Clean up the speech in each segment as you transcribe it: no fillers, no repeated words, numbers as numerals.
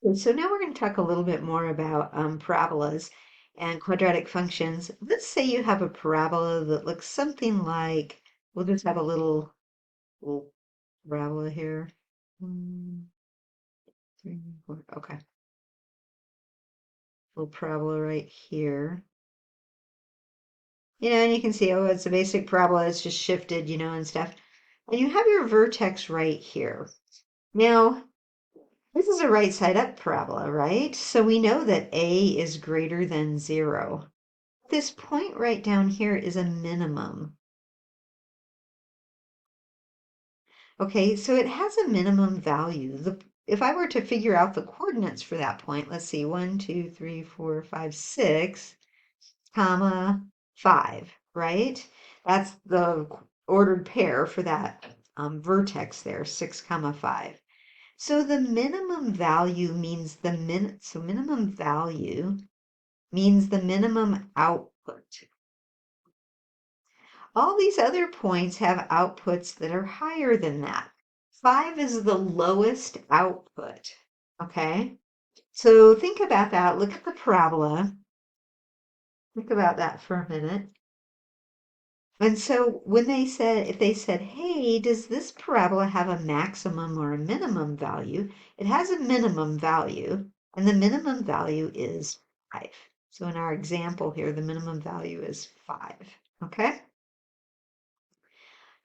Okay, so now we're going to talk a little bit more about parabolas and quadratic functions. Let's say you have a parabola that looks something like, we'll just have a little parabola here. One, three, four, okay. Little parabola right here. And you can see, oh, it's a basic parabola. It's just shifted, and stuff. And you have your vertex right here. Now, this is a right side up parabola, right? So we know that A is greater than 0. This point right down here is a minimum. Okay, so it has a minimum value. If I were to figure out the coordinates for that point, let's see, 1, 2, 3, 4, 5, 6, comma, 5, right? That's the ordered pair for that vertex there, 6, comma, 5. So the minimum value means minimum value means the minimum output. All these other points have outputs that are higher than that. 5 is the lowest output, okay? So think about that. Look at the parabola. Think about that for a minute. And so if they said, hey, does this parabola have a maximum or a minimum value? It has a minimum value, and the minimum value is 5. So in our example here, the minimum value is 5, okay?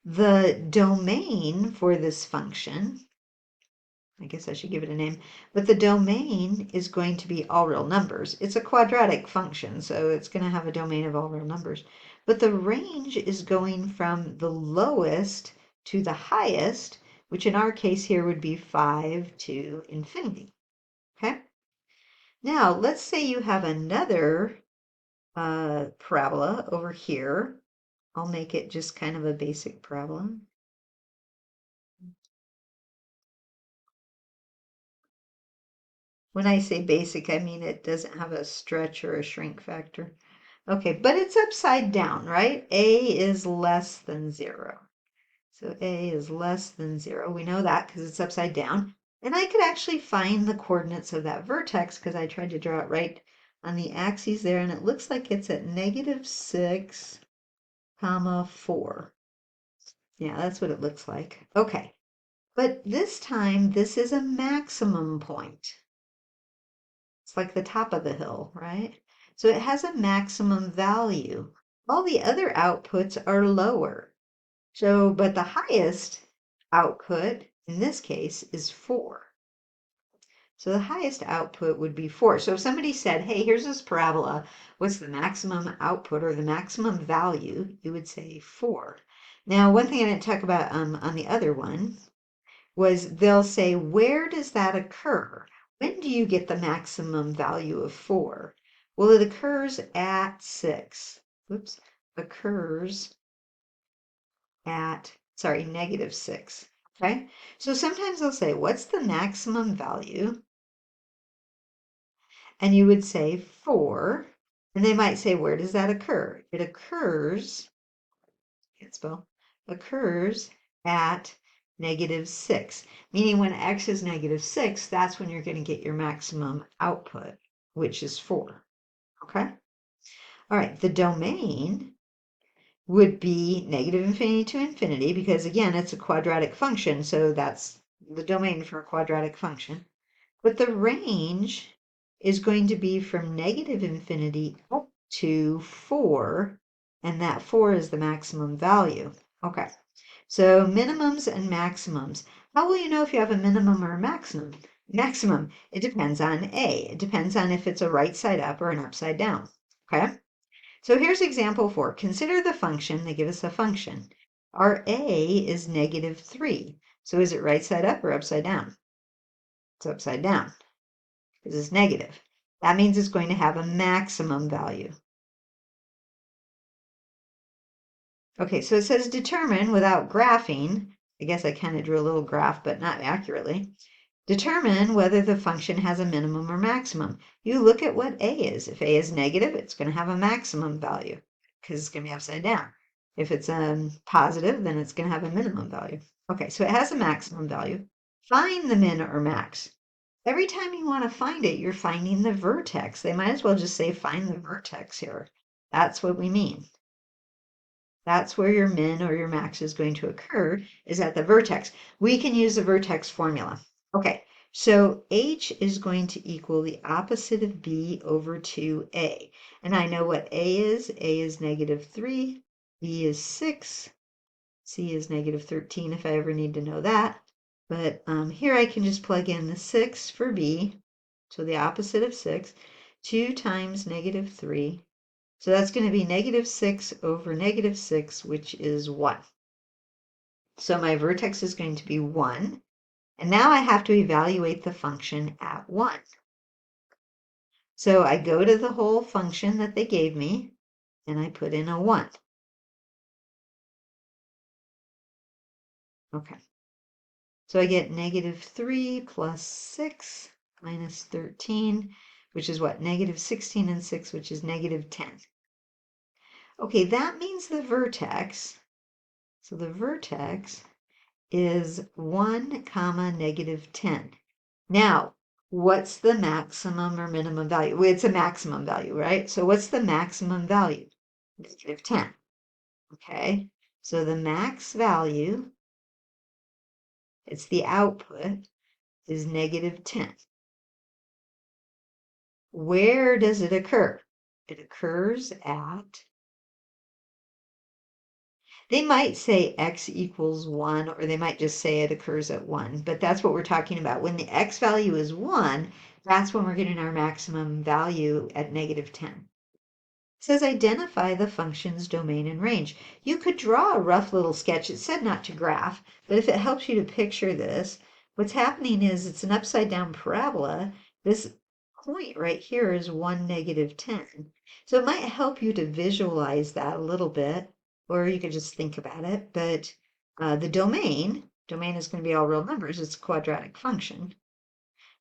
The domain for this function, I guess I should give it a name, but the domain is going to be all real numbers. It's a quadratic function, so it's going to have a domain of all real numbers. But the range is going from the lowest to the highest, which in our case here would be 5 to infinity. Okay? Now, let's say you have another parabola over here. I'll make it just kind of a basic parabola. When I say basic, I mean it doesn't have a stretch or a shrink factor. Okay, but it's upside down, right? A is less than 0. So A is less than 0. We know that because it's upside down. And I could actually find the coordinates of that vertex because I tried to draw it right on the axes there, and it looks like it's at -6, comma 4. Yeah, that's what it looks like. Okay, but this time this is a maximum point. It's like the top of the hill, right? So it has a maximum value. All the other outputs are lower. So, but the highest output in this case is 4. So the highest output would be 4. So if somebody said, hey, here's this parabola, what's the maximum output or the maximum value? You would say 4. Now, one thing I didn't talk about on the other one was they'll say, where does that occur? When do you get the maximum value of 4? Well, it occurs at 6. Oops, occurs at, sorry, -6. Okay, so sometimes they'll say, what's the maximum value? And you would say 4. And they might say, where does that occur? It occurs, can't spell, occurs at -6, meaning when x is -6, that's when you're going to get your maximum output, which is 4. Okay? All right, the domain would be -infinity to infinity because, again, it's a quadratic function, so that's the domain for a quadratic function. But the range is going to be from -infinity up to 4, and that 4 is the maximum value. Okay. So minimums and maximums. How will you know if you have a minimum or a maximum? Maximum, it depends on A. It depends on if it's a right side up or an upside down. Okay? So here's example 4. Consider the function. They give us a function. Our A is -3. So is it right side up or upside down? It's upside down because it's negative. That means it's going to have a maximum value. Okay, so it says determine without graphing. I guess I kind of drew a little graph, but not accurately. Determine whether the function has a minimum or maximum. You look at what A is. If A is negative, it's going to have a maximum value because it's going to be upside down. If it's positive, then it's going to have a minimum value. Okay, so it has a maximum value. Find the min or max. every time you want to find it, you're finding the vertex. They might as well just say find the vertex here. That's what we mean. That's where your min or your max is going to occur, is at the vertex. We can use the vertex formula. Okay, so H is going to equal the opposite of B over 2A. And I know what A is. A is -3, B is 6, C is -13 if I ever need to know that. But here I can just plug in the 6 for B, so the opposite of 6, 2 times -3. So that's going to be -6 over -6, which is 1. So my vertex is going to be 1. And now I have to evaluate the function at 1. So I go to the whole function that they gave me, and I put in a 1. Okay. So I get -3 plus 6 minus 13, which is what? -16 and 6, which is -10. Okay, that means the vertex, so the vertex is 1 comma -10. Now, what's the maximum or minimum value? Well, it's a maximum value, right? So what's the maximum value? -10. Okay, so the max value, it's the output, is -10. Where does it occur? It occurs at, they might say x equals 1, or they might just say it occurs at 1, but that's what we're talking about. When the x value is 1, that's when we're getting our maximum value at -10. It says identify the function's domain and range. You could draw a rough little sketch. It said not to graph, but if it helps you to picture this, what's happening is it's an upside down parabola. This point right here is 1, -10. So it might help you to visualize that a little bit, or you could just think about it. But the domain is going to be all real numbers. It's a quadratic function.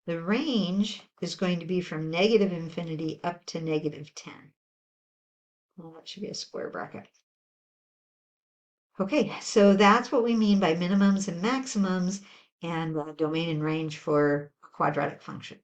The range is going to be from -infinity up to -10. Well, that should be a square bracket. Okay, so that's what we mean by minimums and maximums and domain and range for a quadratic function.